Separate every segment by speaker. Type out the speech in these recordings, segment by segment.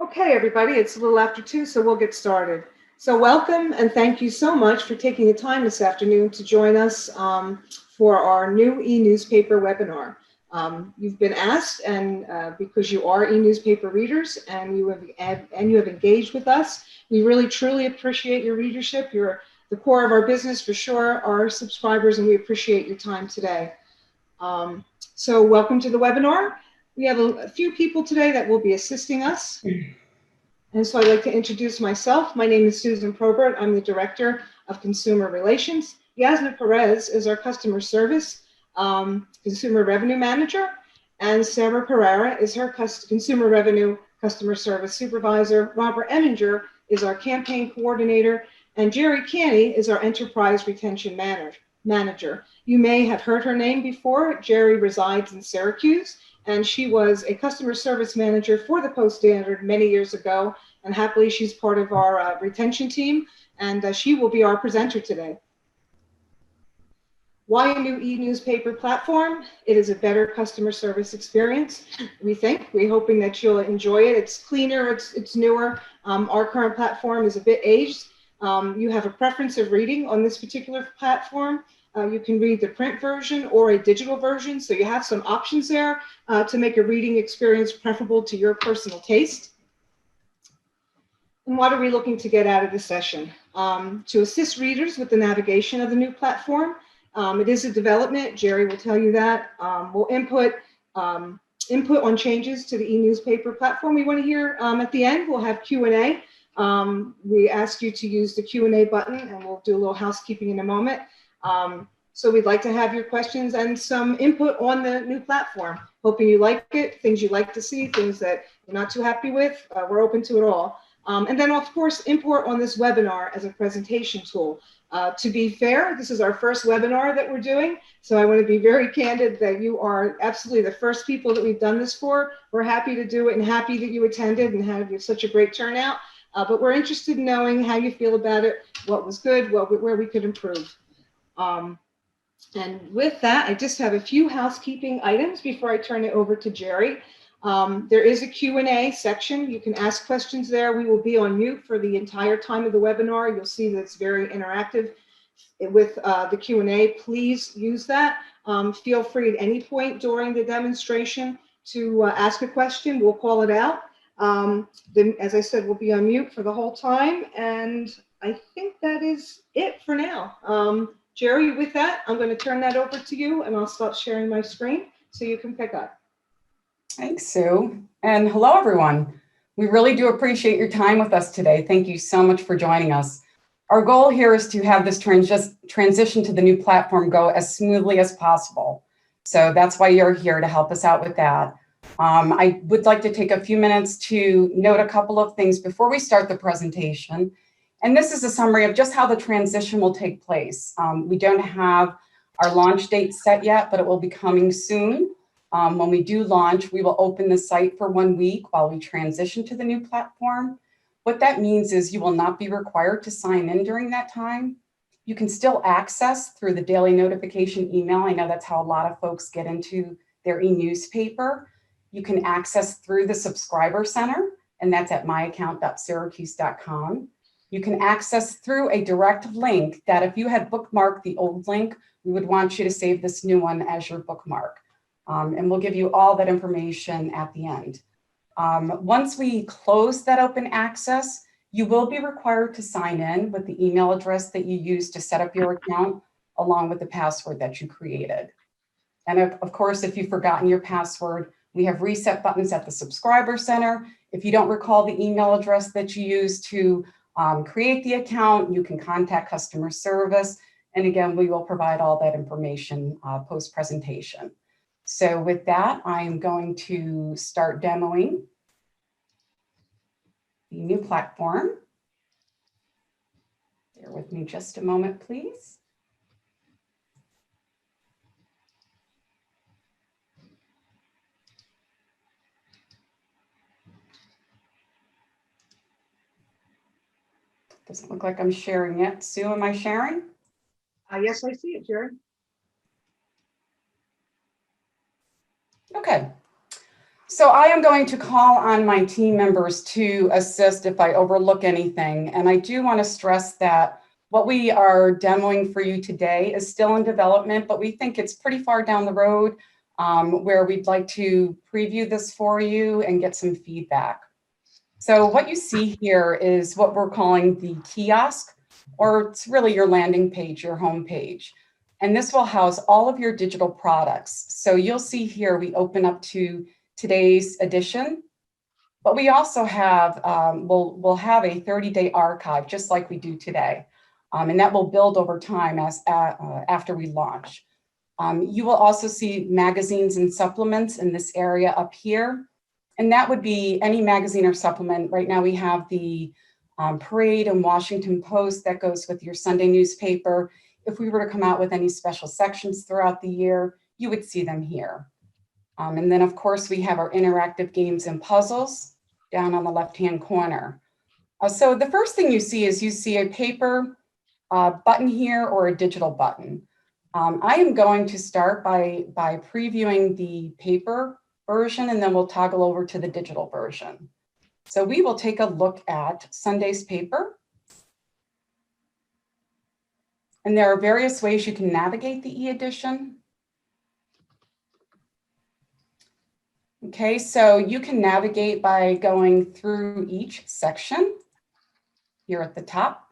Speaker 1: Okay, everybody, it's a little after 2, so we'll get started. So welcome and thank you so much for taking the time this afternoon to join us for our new eNewspaper webinar. You've been asked, and because you are eNewspaper readers and you have engaged with us, we really truly appreciate your readership. You're the core of our business for sure, our subscribers, and we appreciate your time today. So welcome to the webinar. We have a few people today that will be assisting us. And so I'd like to introduce myself. My name is Susan Probert. I'm the Director of Consumer Relations. Yasna Perez is our Customer Service Consumer Revenue Manager. And Sarah Pereira is her Consumer Revenue Customer Service Supervisor. Robert Eminger is our Campaign Coordinator. And Jerry Canny is our Enterprise Retention Manager. You may have heard her name before. Jerry resides in Syracuse, and she was a customer service manager for the Post-Standard many years ago, and happily she's part of our retention team, and she will be our presenter today. Why a new eNewspaper platform? It is a better customer service experience, we think. We're hoping that you'll enjoy it. It's cleaner, it's newer. Our current platform is a bit aged. You have a preference of reading on this particular platform. You can read the print version or a digital version, so you have some options there to make a reading experience preferable to your personal taste. And what are we looking to get out of this session? To assist readers with the navigation of the new platform. It is a development, Jerry will tell you that. We'll input on changes to the eNewspaper platform. We want to hear at the end, we'll have Q&A. We ask you to use the Q&A button, and we'll do a little housekeeping in a moment. So we'd like to have your questions and some input on the new platform. Hoping you like it, things you'd like to see, things that you're not too happy with, we're open to it all. And then of course, import on this webinar as a presentation tool. To be fair, this is our first webinar that we're doing, so I want to be very candid that you are absolutely the first people that we've done this for. We're happy to do it and happy that you attended and had such a great turnout, but we're interested in knowing how you feel about it, what was good, where we could improve. And with that, I just have a few housekeeping items before I turn it over to Jerry. There is a Q&A section. You can ask questions there. We will be on mute for the entire time of the webinar. You'll see that it's very interactive with the Q&A. Please use that. Feel free at any point during the demonstration to ask a question. We'll call it out. Then, as I said, we'll be on mute for the whole time. And I think that is it for now. Jerry, with that, I'm going to turn that over to you, and I'll stop sharing my screen so you can pick up.
Speaker 2: Thanks, Sue. And hello, everyone. We really do appreciate your time with us today. Thank you so much for joining us. Our goal here is to have this transition to the new platform go as smoothly as possible. So that's why you're here, to help us out with that. I would like to take a few minutes to note a couple of things before we start the presentation. And this is a summary of just how the transition will take place. We don't have our launch date set yet, but it will be coming soon. When we do launch, we will open the site for 1 week while we transition to the new platform. What that means is you will not be required to sign in during that time. You can still access through the daily notification email. I know that's how a lot of folks get into their eNewspaper. You can access through the subscriber center, and that's at myaccount.syracuse.com. You can access through a direct link that if you had bookmarked the old link, we would want you to save this new one as your bookmark. And we'll give you all that information at the end. Once we close that open access, you will be required to sign in with the email address that you used to set up your account, along with the password that you created. And of course, if you've forgotten your password, we have reset buttons at the subscriber center. If you don't recall the email address that you used to create the account, you can contact customer service. And again, we will provide all that information post-presentation. So with that, I'm going to start demoing the new platform. Bear with me just a moment, please. Doesn't look like I'm sharing yet. Sue, am I sharing?
Speaker 1: Yes, I see it, Jerry.
Speaker 2: Okay. So I am going to call on my team members to assist if I overlook anything. And I do want to stress that what we are demoing for you today is still in development, but we think it's pretty far down the road where we'd like to preview this for you and get some feedback. So what you see here is what we're calling the kiosk, or it's really your landing page, your home page. And this will house all of your digital products. So you'll see here, we open up to today's edition, but we also have, we'll have a 30-day archive, just like we do today. And that will build over time after we launch. You will also see magazines and supplements in this area up here. And that would be any magazine or supplement. Right now we have the Parade and Washington Post that goes with your Sunday newspaper. If we were to come out with any special sections throughout the year, you would see them here. And then of course we have our interactive games and puzzles down on the left-hand corner. So the first thing you see is you see a paper button here or a digital button. I am going to start by previewing the paper version, and then we'll toggle over to the digital version. So we will take a look at Sunday's paper. And there are various ways you can navigate the e-edition. Okay, so you can navigate by going through each section here at the top.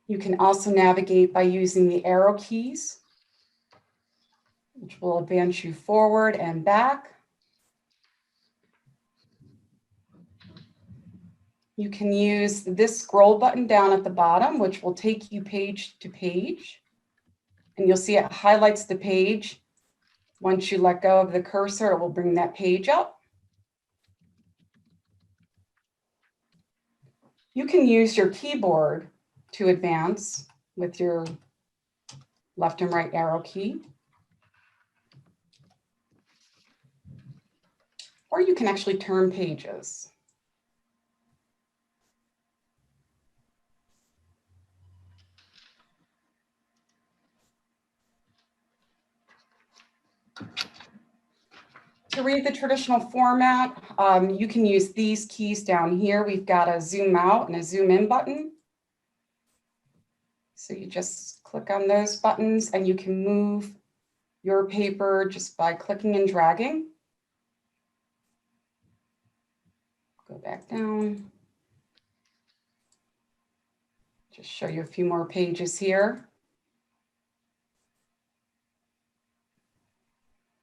Speaker 2: You can also navigate by using the arrow keys, which will advance you forward and back. You can use this scroll button down at the bottom, which will take you page to page. And you'll see it highlights the page. Once you let go of the cursor, it will bring that page up. You can use your keyboard to advance with your left and right arrow key. Or you can actually turn pages. To read the traditional format, you can use these keys down here. We've got a zoom out and a zoom in button. So you just click on those buttons and you can move your paper just by clicking and dragging. Go back down. Just show you a few more pages here.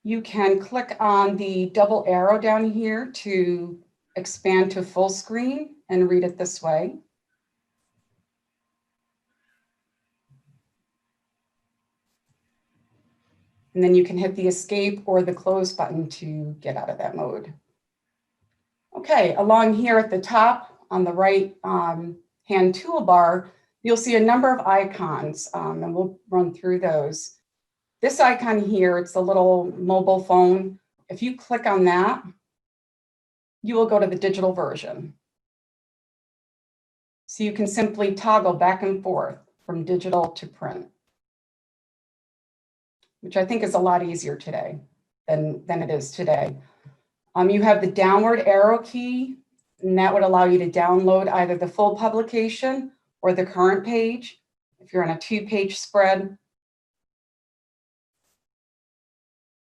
Speaker 2: You can click on the double arrow down here to expand to full screen and read it this way. And then you can hit the escape or the close button to get out of that mode. Okay, along here at the top on the right hand toolbar, you'll see a number of icons, and we'll run through those. This icon here, it's a little mobile phone. If you click on that, you will go to the digital version. So you can simply toggle back and forth from digital to print, which I think is a lot easier today than it is today. You have the downward arrow key, and that would allow you to download either the full publication or the current page. If you're on a 2-page spread,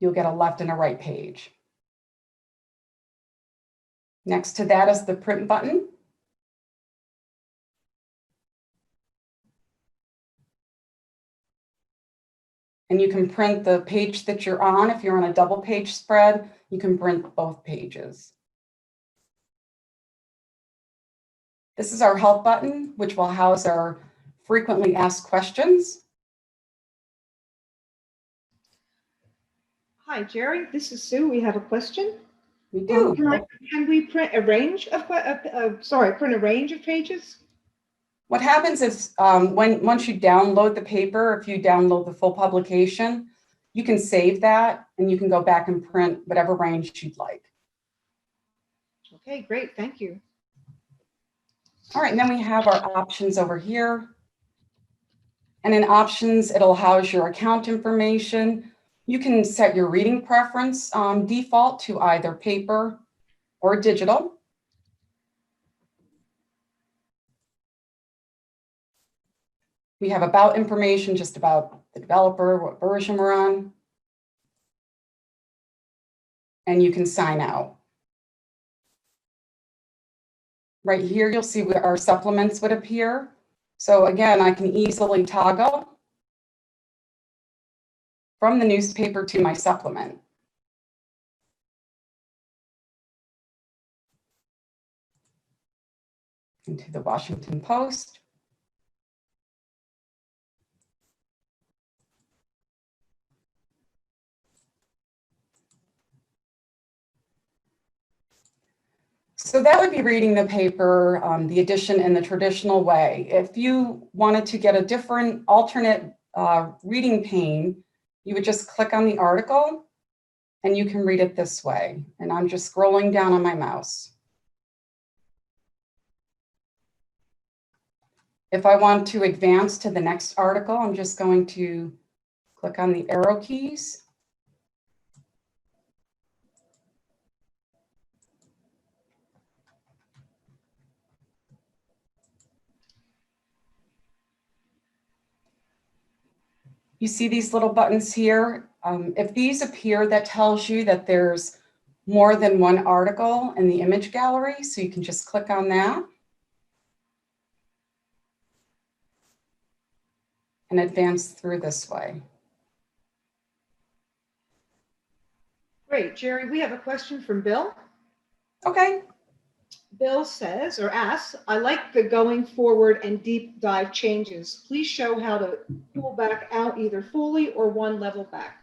Speaker 2: you'll get a left and a right page. Next to that is the print button. And you can print the page that you're on. If you're on a double page spread, you can print both pages. This is our help button, which will house our frequently asked questions.
Speaker 1: Hi, Jerry. This is Sue. We have a question.
Speaker 2: We do.
Speaker 1: Can we print a range of print a range of pages?
Speaker 2: What happens is once you download the paper, if you download the full publication, you can save that and you can go back and print whatever range you'd like.
Speaker 1: Okay, great. Thank you.
Speaker 2: All right, and then we have our options over here. And in options, it'll house your account information. You can set your reading preference default to either paper or digital. We have about information just about the developer, what version we're on. And you can sign out. Right here, you'll see where our supplements would appear. So again, I can easily toggle from the newspaper to my supplement. Into the Washington Post. So that would be reading the paper, the edition in the traditional way. If you wanted to get a different alternate reading pane, you would just click on the article and you can read it this way. And I'm just scrolling down on my mouse. If I want to advance to the next article, I'm just going to click on the arrow keys. You see these little buttons here. If these appear, that tells you that there's more than one article in the image gallery. So you can just click on that and advance through this way.
Speaker 1: Great, Jerry, we have a question from Bill.
Speaker 2: Okay.
Speaker 1: Bill says or asks, I like the going forward and deep dive changes. Please show how to pull back out either fully or one level back.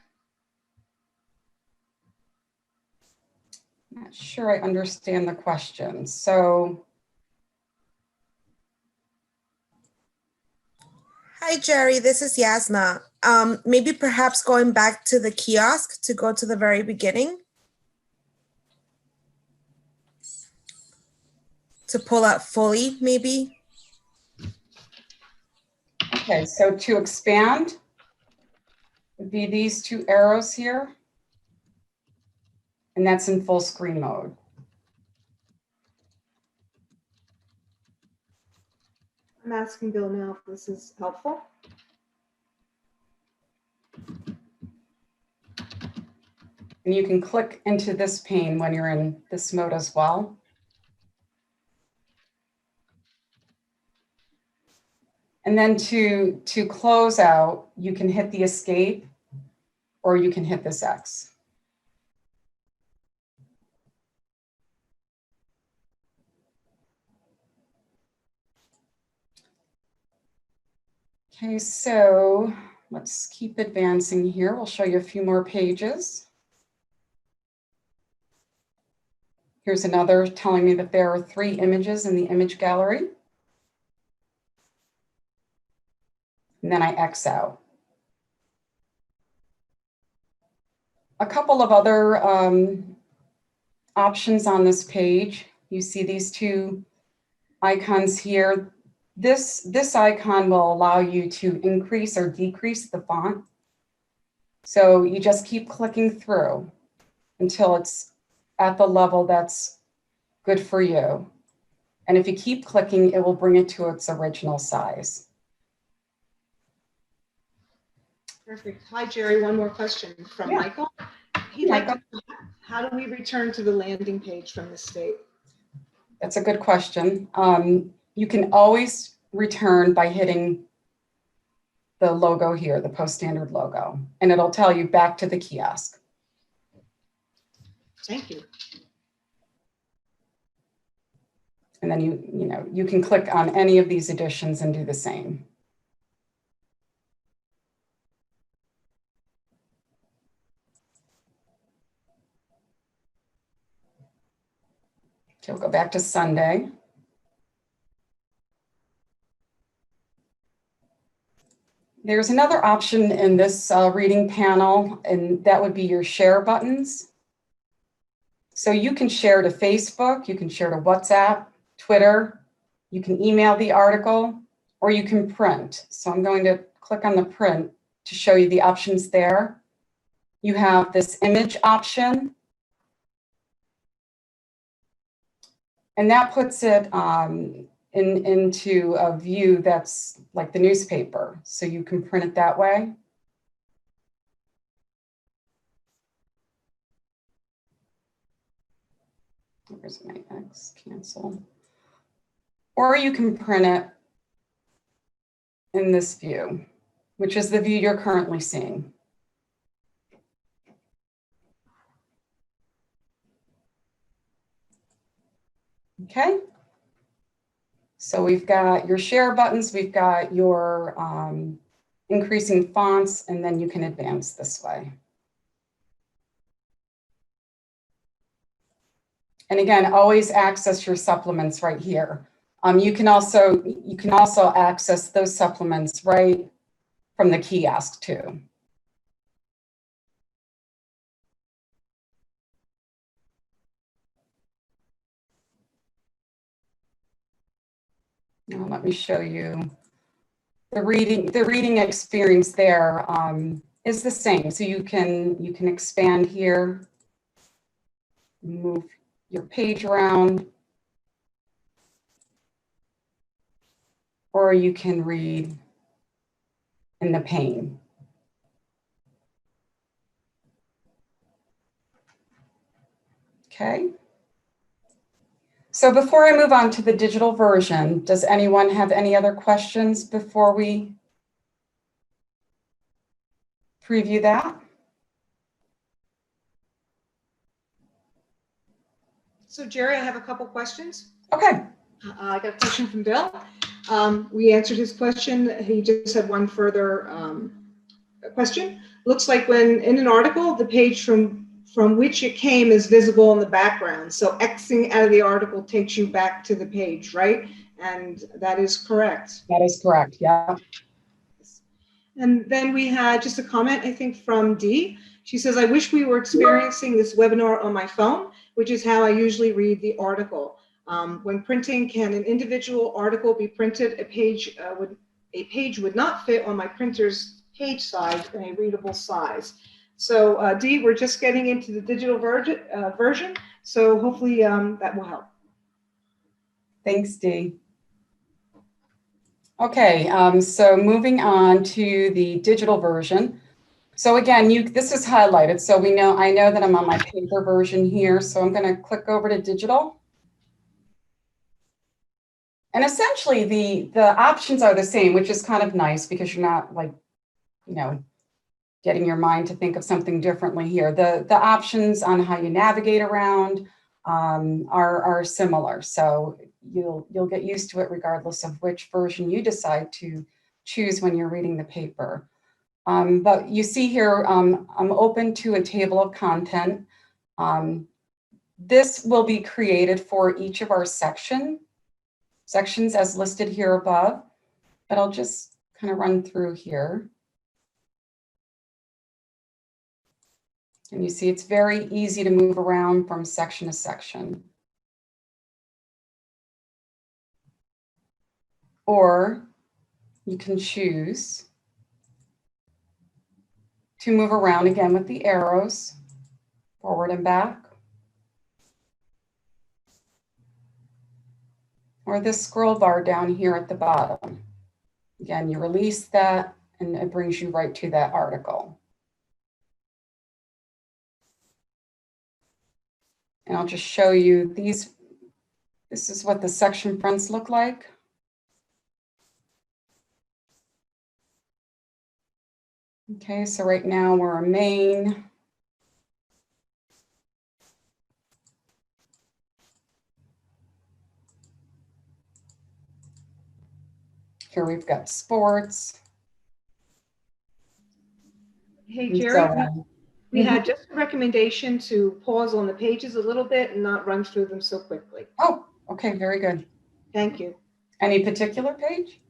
Speaker 2: Not sure I understand the question. So.
Speaker 3: Hi, Jerry, this is Yasna. Maybe perhaps going back to the kiosk to go to the very beginning. To pull out fully, maybe.
Speaker 2: Okay, so to expand would be these two arrows here. And that's in full screen mode.
Speaker 1: I'm asking Bill now if this is helpful.
Speaker 2: And you can click into this pane when you're in this mode as well. And then to close out, you can hit the escape or you can hit this X. Okay, so let's keep advancing here. We'll show you a few more pages. Here's another telling me that there are 3 images in the image gallery. And then I X out. A couple of other options on this page. You see these 2 icons here. This icon will allow you to increase or decrease the font. So you just keep clicking through until it's at the level that's good for you. And if you keep clicking, it will bring it to its original size.
Speaker 1: Perfect. Hi, Jerry. One more question from Michael. He'd like to know, how do we return to the landing page from the state?
Speaker 2: That's a good question. You can always return by hitting the logo here, the Post Standard logo, and it'll tell you back to the kiosk.
Speaker 1: Thank you.
Speaker 2: And then you can click on any of these editions and do the same. Okay, we'll go back to Sunday. There's another option in this reading panel, and that would be your share buttons. So you can share to Facebook, you can share to WhatsApp, Twitter, you can email the article, or you can print. So I'm going to click on the print to show you the options there. You have this image option, and that puts it into a view that's like the newspaper, so you can print it that way. Where's my X? Cancel. Or you can print it in this view, which is the view you're currently seeing. Okay. So we've got your share buttons, we've got your increasing fonts, and then you can advance this way. And again, always access your supplements right here. You can also access those supplements right from the kiosk too. Now let me show you the reading experience there is the same. So you can expand here, move your page around, or you can read in the pane. Okay. So before I move on to the digital version, does anyone have any other questions before we preview that?
Speaker 1: So Jerry, I have a couple questions.
Speaker 2: Okay.
Speaker 1: I got a question from Bill. We answered his question. He just had one further question. Looks like when in an article, the page from which it came is visible in the background. So Xing out of the article takes you back to the page, right? And that is correct.
Speaker 2: That is correct, yeah.
Speaker 1: And then we had just a comment, I think, from Dee. She says, I wish we were experiencing this webinar on my phone, which is how I usually read the article. When printing, can an individual article be printed? A page would not fit on my printer's page size in a readable size. So Dee, we're just getting into the digital version, so hopefully that will help.
Speaker 2: Thanks, Dee. Okay, so moving on to the digital version. So again, this is highlighted, so I know that I'm on my paper version here, so I'm going to click over to digital. And essentially the options are the same, which is kind of nice because you're not like, getting your mind to think of something differently here. The options on how you navigate around are similar. So you'll get used to it regardless of which version you decide to choose when you're reading the paper. But you see here, I'm open to a table of content. This will be created for each of our sections as listed here above, but I'll just kind of run through here. And you see it's very easy to move around from section to section. Or you can choose to move around again with the arrows, forward and back. Or this scroll bar down here at the bottom. Again, you release that and it brings you right to that article. And I'll just show you these. This is what the section fronts look like. Okay, so right now we're a main. Here we've got sports.
Speaker 1: Hey, Jerry, we had just a recommendation to pause on the pages a little bit and not run through them so quickly.
Speaker 2: Oh, okay, very good.
Speaker 1: Thank you.
Speaker 2: Any particular page?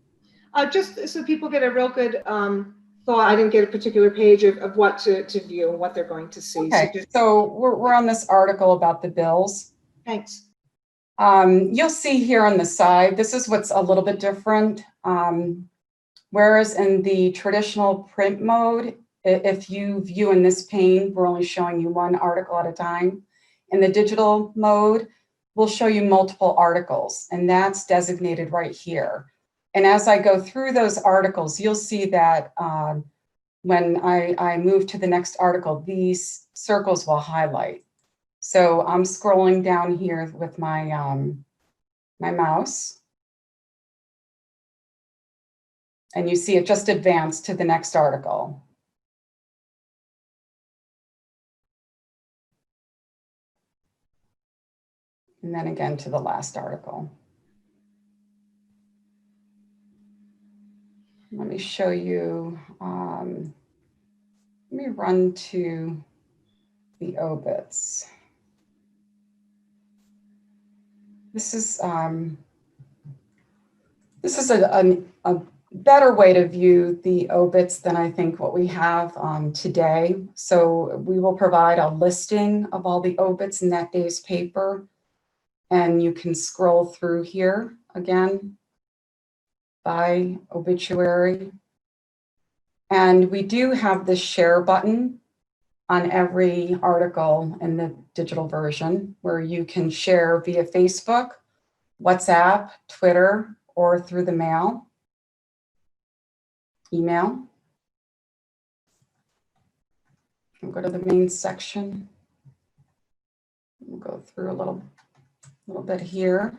Speaker 1: Just so people get a real good thought. I didn't get a particular page of what to view and what they're going to see.
Speaker 2: Okay, so we're on this article about the bills.
Speaker 1: Thanks.
Speaker 2: You'll see here on the side, this is what's a little bit different. Whereas in the traditional print mode, if you view in this pane, we're only showing you one article at a time. In the digital mode, we'll show you multiple articles, and that's designated right here. And as I go through those articles, you'll see that when I move to the next article, these circles will highlight. So I'm scrolling down here with my, my mouse. And you see it just advanced to the next article. And then again to the last article. Let me show you, let me run to the obits. This is a better way to view the obits than I think what we have today. So we will provide a listing of all the obits in that day's paper. And you can scroll through here again by obituary. And we do have the share button on every article in the digital version where you can share via Facebook, WhatsApp, Twitter, or through the mail, email. We'll go to the main section. We'll go through a little bit here.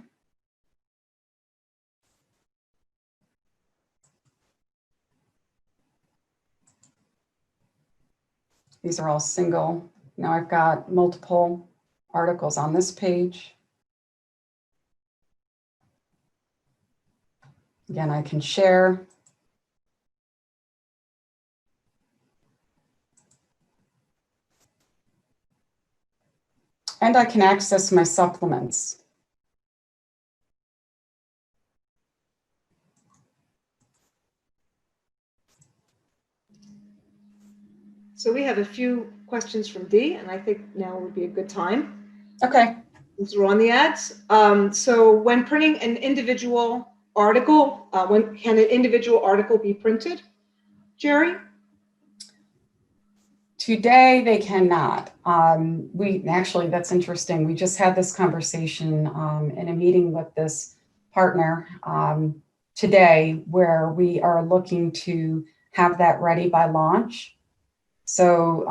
Speaker 2: These are all single. Now I've got multiple articles on this page. Again, I can share. And I can access my supplements.
Speaker 1: So we have a few questions from Dee, and I think now would be a good time.
Speaker 2: Okay.
Speaker 1: Since we're on the ads. So when printing an individual article, when can an individual article be printed, Jerry?
Speaker 2: Today they cannot. Actually, that's interesting. We just had this conversation in a meeting with this partner today where we are looking to have that ready by launch. So,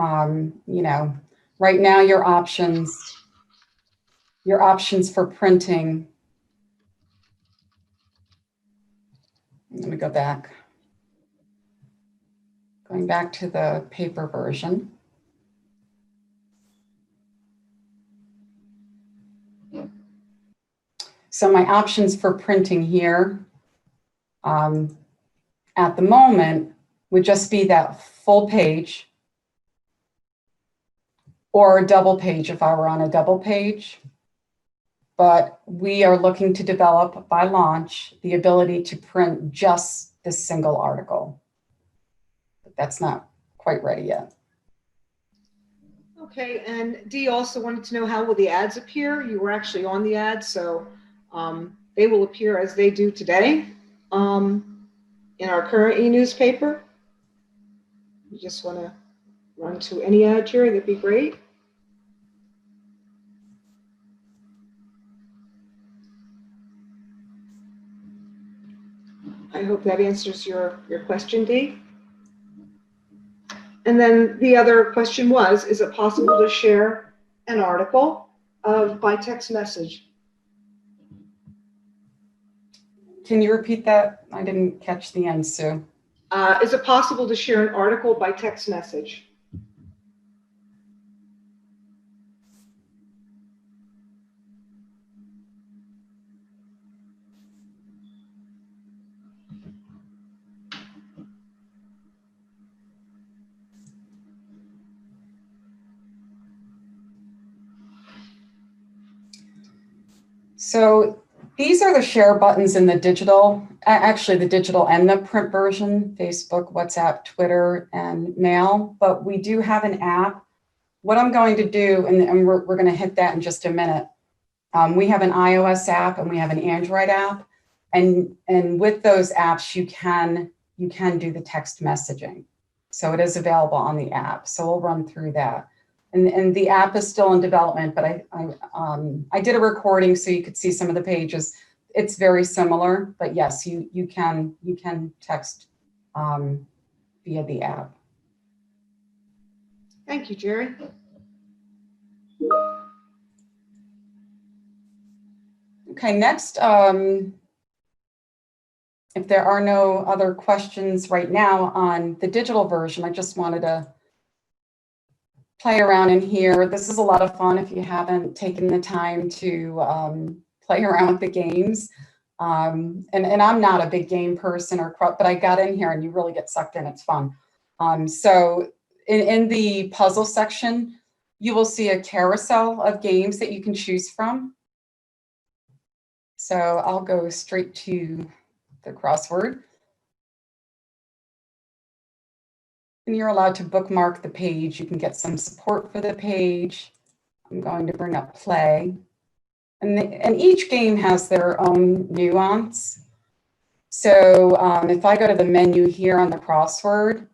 Speaker 2: you know, right now your options for printing. Let me go back. Going back to the paper version. So my options for printing here at the moment would just be that full page or a double page if I were on a double page. But we are looking to develop by launch the ability to print just this single article. But that's not quite ready yet.
Speaker 1: Okay, and Dee also wanted to know how will the ads appear? You were actually on the ads, so they will appear as they do today in our current eNewspaper. You just want to run to any ad, Jerry, that'd be great. I hope that answers your question, Dee. And then the other question was, is it possible to share an article by text message?
Speaker 2: Can you repeat that? I didn't catch the end, Sue.
Speaker 1: Is it possible to share an article by text message?
Speaker 2: So these are the share buttons in the digital, actually the digital and the print version, Facebook, WhatsApp, Twitter, and mail, but we do have an app. What I'm going to do, and we're going to hit that in just a minute. We have an iOS app and we have an Android app. And with those apps, you can you can do the text messaging. So it is available on the app. So we'll run through that. And the app is still in development, but I did a recording so you could see some of the pages. It's very similar, but yes, you can text via the app.
Speaker 1: Thank you, Jerry.
Speaker 2: Okay, next, if there are no other questions right now on the digital version, I just wanted to play around in here. This is a lot of fun if you haven't taken the time to play around with the games. And I'm not a big game person, but I got in here and you really get sucked in. It's fun. So in the puzzle section, you will see a carousel of games that you can choose from. So I'll go straight to the crossword. And you're allowed to bookmark the page. You can get some support for the page. I'm going to bring up play. And each game has their own nuance. So if I go to the menu here on the crossword,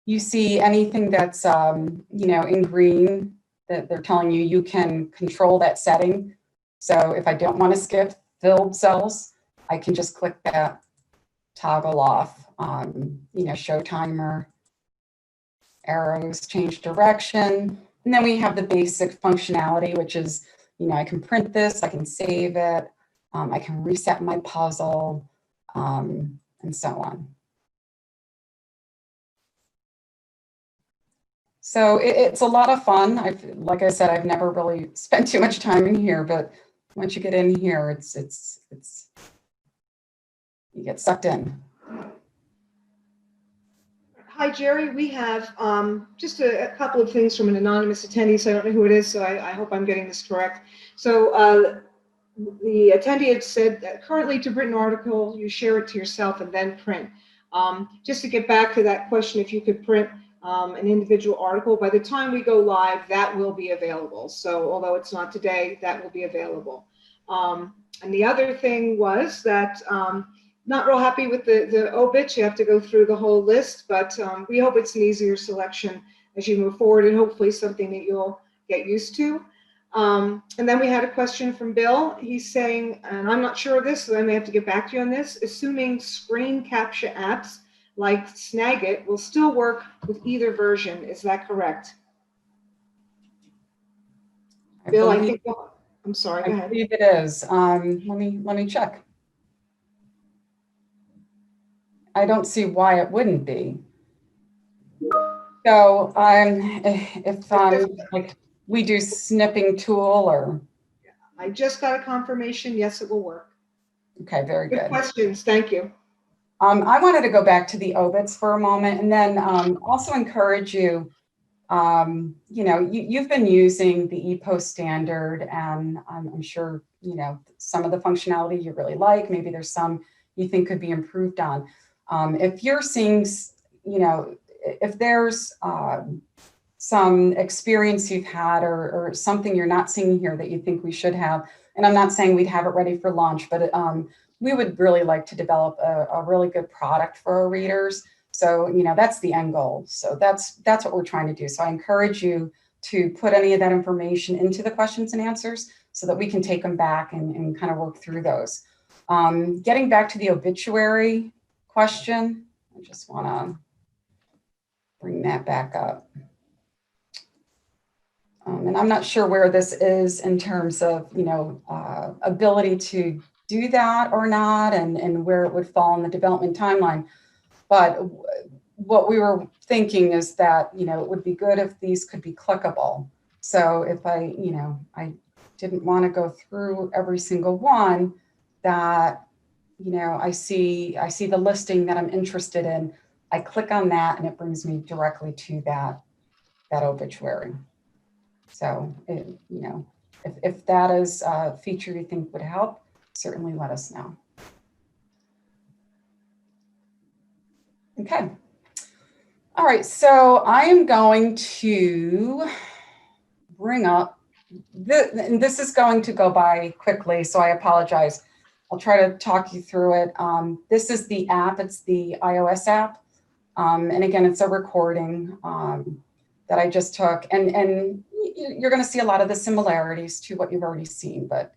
Speaker 2: you see anything that's in green that they're telling you you can control that setting. So if I don't want to skip filled cells, I can just click that toggle off, show timer, arrows, change direction. And then we have the basic functionality, which is, I can print this, I can save it, I can reset my puzzle, and so on. So it's a lot of fun. Like I said, I've never really spent too much time in here, but once you get in here, it's you get sucked in.
Speaker 1: Hi, Jerry. We have just a couple of things from an anonymous attendee, so I don't know who it is, so I hope I'm getting this correct. So the attendee had said that currently to print an article, you share it to yourself and then print. Just to get back to that question, if you could print an individual article, by the time we go live, that will be available. So although it's not today, that will be available. And the other thing was that not real happy with the obits. You have to go through the whole list, but we hope it's an easier selection as you move forward and hopefully something that you'll get used to. And then we had a question from Bill. He's saying, and I'm not sure of this, so I may have to get back to you on this, assuming screen capture apps like Snagit will still work with either version. Is that correct? Bill, I think, I'm sorry, go ahead.
Speaker 2: I believe it is. Let me check. I don't see why it wouldn't be. So if like we do snipping tool or.
Speaker 1: I just got a confirmation. Yes, it will work.
Speaker 2: Okay, very good.
Speaker 1: Good questions. Thank you.
Speaker 2: I wanted to go back to the obits for a moment and then also encourage you, you've been using the ePost standard and I'm sure, some of the functionality you really like, maybe there's some you think could be improved on. If you're seeing, if there's some experience you've had or something you're not seeing here that you think we should have, and I'm not saying we'd have it ready for launch, but we would really like to develop a really good product for our readers. So, that's the end goal. So that's what we're trying to do. So I encourage you to put any of that information into the questions and answers so that we can take them back and kind of work through those. Getting back to the obituary question, I just want to bring that back up. And I'm not sure where this is in terms of, ability to do that or not, and where it would fall in the development timeline. But what we were thinking is that, it would be good if these could be clickable. So if I didn't want to go through every single one that, I see the listing that I'm interested in, I click on that and it brings me directly to that obituary. So, if that is a feature you think would help, certainly let us know. Okay. All right, so I am going to bring up, and this is going to go by quickly, so I apologize. I'll try to talk you through it. This is the app. It's the iOS app. And again, it's a recording that I just took. And you're going to see a lot of the similarities to what you've already seen, but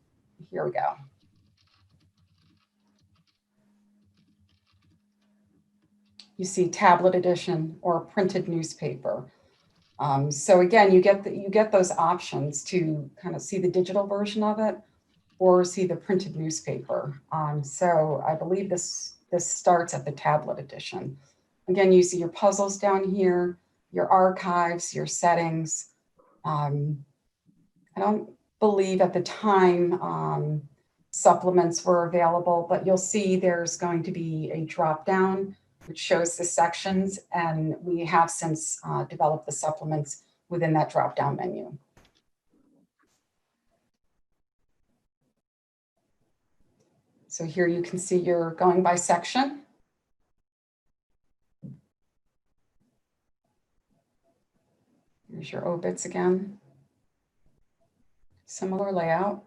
Speaker 2: here we go. You see tablet edition or printed newspaper. So again, you get those options to kind of see the digital version of it or see the printed newspaper. So I believe this starts at the tablet edition. Again, you see your puzzles down here, your archives, your settings. I don't believe at the time supplements were available, but you'll see there's going to be a drop down which shows the sections, and we have since developed the supplements within that drop down menu. So here you can see you're going by section. Here's your obits again. Similar layout.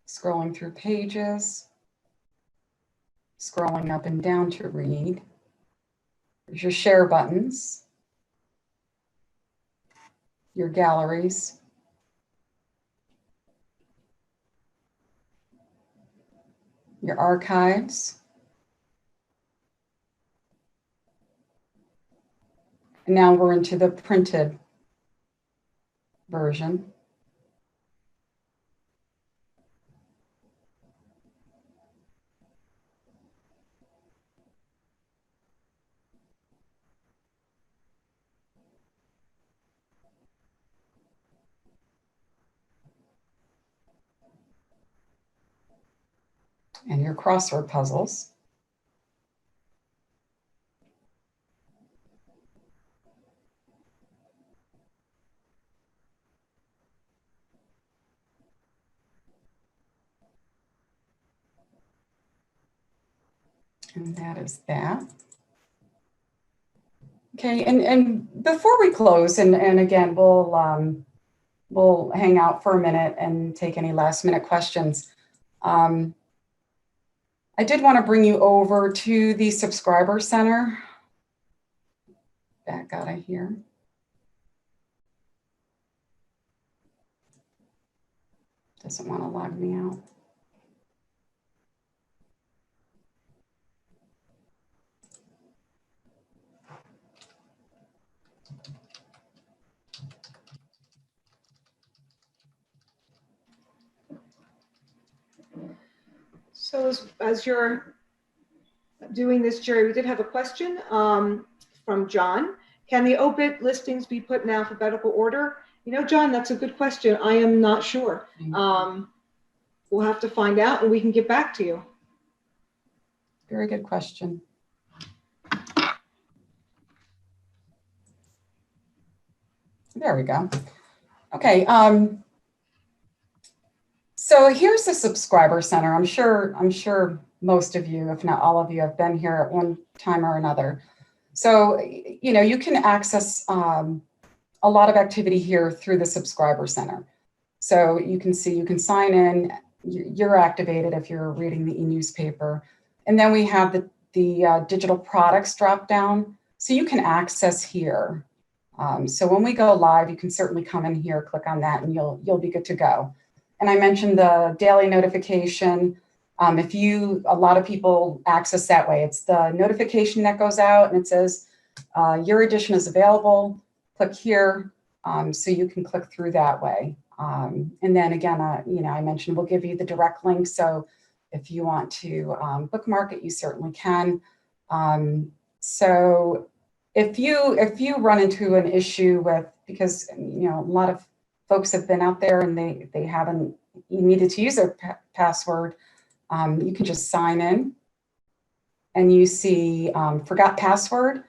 Speaker 2: Scrolling through pages, scrolling up and down to read. There's your share buttons, your galleries, your archives, and now we're into the printed version. And your crossword puzzles. And that is that. Okay, and before we close, and again, we'll hang out for a minute and take any last minute questions. I did want to bring you over to the subscriber center. Back out of here. Doesn't want to log me out.
Speaker 1: So as you're doing this, Jerry, we did have a question from John. Can the obit listings be put in alphabetical order? You know, John, that's a good question. I am not sure. We'll have to find out and we can get back to you.
Speaker 2: Very good question. There we go. Okay. So here's the subscriber center. I'm sure most of you, if not all of you, have been here at one time or another. So, you know, you can access a lot of activity here through the subscriber center. So you can see, you can sign in, you're activated if you're reading the eNewspaper. And then we have the digital products drop down. So you can access here. So when we go live, you can certainly come in here, click on that, and you'll be good to go. And I mentioned the daily notification. A lot of people access that way. It's the notification that goes out and it says, your edition is available. Click here, so you can click through that way. And then again, you know, I mentioned we'll give you the direct link. So if you want to bookmark it, you certainly can. So if you run into an issue with, because you know a lot of folks have been out there and they haven't needed to use their password, you can just sign in and you see forgot password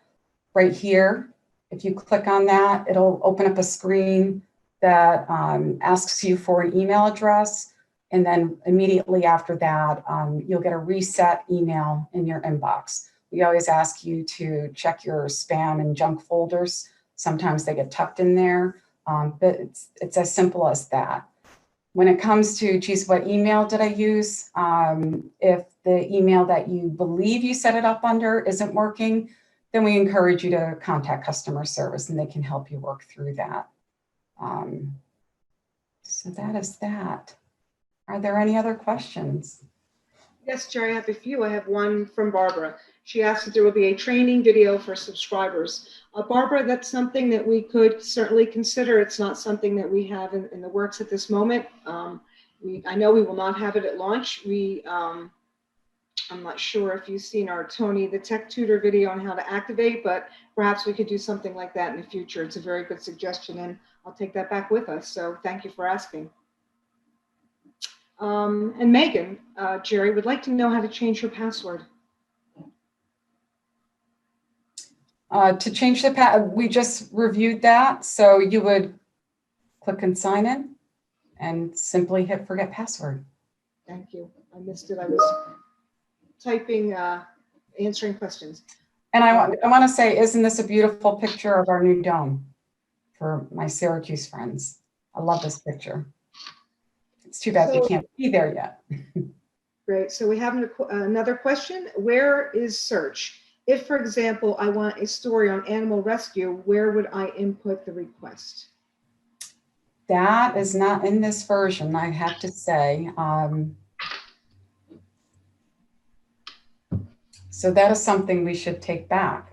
Speaker 2: right here. If you click on that, it'll open up a screen that asks you for an email address. And then immediately after that, you'll get a reset email in your inbox. We always ask you to check your spam and junk folders. Sometimes they get tucked in there. But it's as simple as that. When it comes to, geez, what email did I use? If the email that you believe you set it up under isn't working, then we encourage you to contact customer service and they can help you work through that. So that is that. Are there any other questions?
Speaker 1: Yes, Jerry, I have a few. I have one from Barbara. She asked if there will be a training video for subscribers. Barbara, that's something that we could certainly consider. It's not something that we have in the works at this moment. I know we will not have it at launch. I'm not sure if you've seen our Tony the Tech Tutor video on how to activate, but perhaps we could do something like that in the future. It's a very good suggestion, and I'll take that back with us. So thank you for asking. And Megan, Jerry would like to know how to change her password.
Speaker 2: To change the password, we just reviewed that. So you would click and sign in and simply hit forget password.
Speaker 1: Thank you. I missed it. I was typing, answering questions.
Speaker 2: And I want to say, isn't this a beautiful picture of our new dome for my Syracuse friends? I love this picture. It's too bad they can't be there yet.
Speaker 1: Great. So we have another question. Where is search? If, for example, I want a story on animal rescue, where would I input the request?
Speaker 2: That is not in this version, I have to say. So that is something we should take back.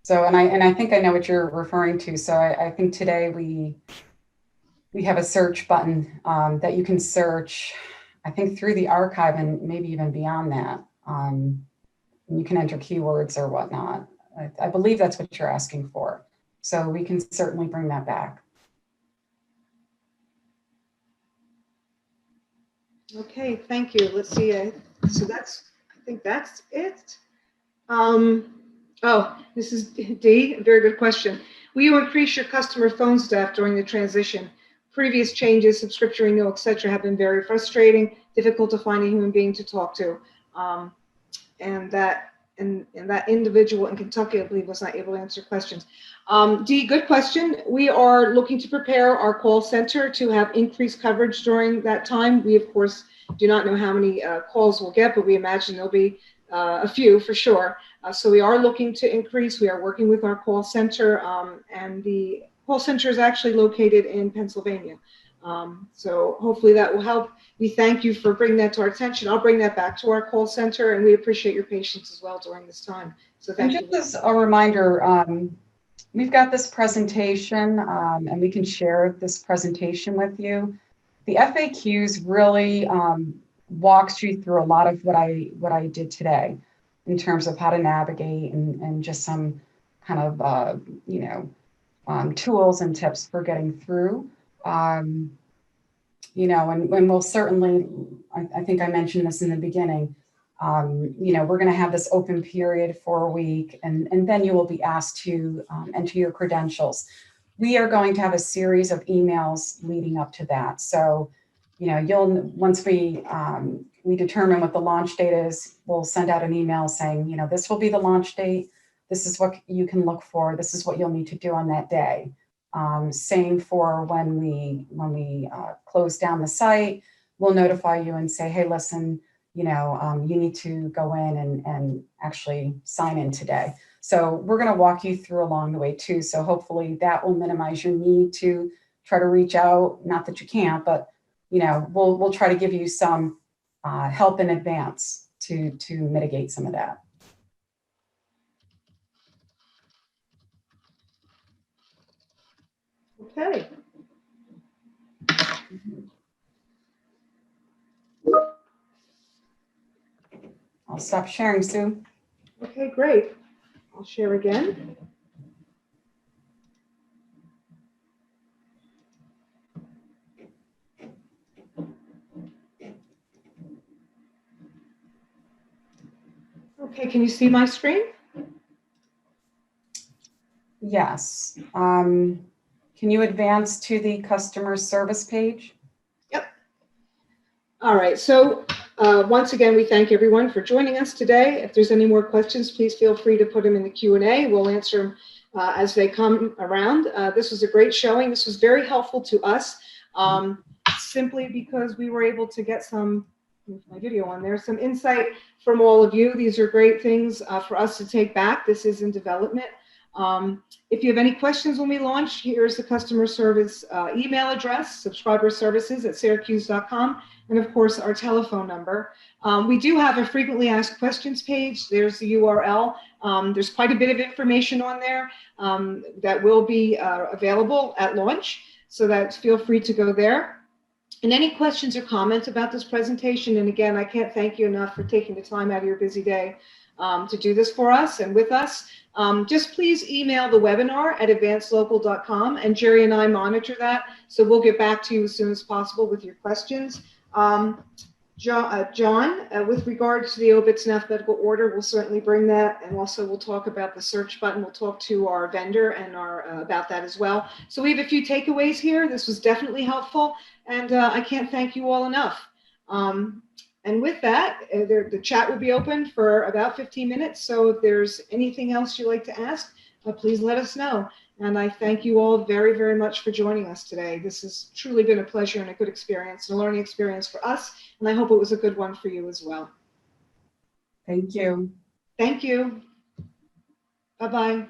Speaker 2: So, and I think I know what you're referring to. So I think today we have a search button that you can search, I think, through the archive and maybe even beyond that. You can enter keywords or whatnot. I believe that's what you're asking for. So we can certainly bring that back.
Speaker 1: Okay, thank you. Let's see. So I think that's it. Oh, this is D, a very good question. Will you increase your customer phone staff during the transition? Previous changes, subscription renewal, et cetera, have been very frustrating, difficult to find a human being to talk to. And that individual in Kentucky, I believe, was not able to answer questions. D, good question. We are looking to prepare our call center to have increased coverage during that time. We, of course, do not know how many calls we'll get, but we imagine there'll be a few for sure. So we are looking to increase. We are working with our call center, and the call center is actually located in Pennsylvania. So hopefully that will help. We thank you for bringing that to our attention. I'll bring that back to our call center, and we appreciate your patience as well during this time. So thank you.
Speaker 2: And just as a reminder, we've got this presentation, and we can share this presentation with you. The FAQs really walks you through a lot of what I did today in terms of how to navigate and just some kind of tools and tips for getting through. And we'll certainly, I think I mentioned this in the beginning, we're going to have this open period for a week, and then you will be asked to enter your credentials. We are going to have a series of emails leading up to that. So, once we determine what the launch date is, we'll send out an email saying, this will be the launch date. This is what you can look for. This is what you'll need to do on that day. Same for when we close down the site, we'll notify you and say, hey, listen, you need to go in and actually sign in today. So we're going to walk you through along the way too. So hopefully that will minimize your need to try to reach out. Not that you can't, but we'll try to give you some help in advance to mitigate some of that.
Speaker 1: Okay.
Speaker 2: I'll stop sharing, Sue.
Speaker 1: Okay, great. I'll share again. Okay, can you see my screen?
Speaker 2: Yes. Can you advance to the customer service page?
Speaker 1: Yep. All right. So once again, we thank everyone for joining us today. If there's any more questions, please feel free to put them in the Q&A. We'll answer them as they come around. This was a great showing. This was very helpful to us, simply because we were able to get some, my video on there, some insight from all of you. These are great things for us to take back. This is in development. If you have any questions when we launch, here's the customer service email address, subscriberservices@syracuse.com, and of course our telephone number. We do have a frequently asked questions page. There's the URL. There's quite a bit of information on there that will be available at launch, so that feel free to go there. And any questions or comments about this presentation, and again, I can't thank you enough for taking the time out of your busy day to do this for us and with us. Just please email the webinar at advancedlocal.com, and Jerry and I monitor that, so we'll get back to you as soon as possible with your questions. John, with regards to the obits in alphabetical order, we'll certainly bring that, and also we'll talk about the search button. We'll talk to our vendor and about that as well. So we have a few takeaways here. This was definitely helpful, and I can't thank you all enough. And with that, the chat will be open for about 15 minutes. So if there's anything else you'd like to ask, please let us know. And I thank you all very, very much for joining us today. This has truly been a pleasure and a good experience, and a learning experience for us. And I hope it was a good one for you as well.
Speaker 2: Thank you.
Speaker 1: Thank you. Bye-bye.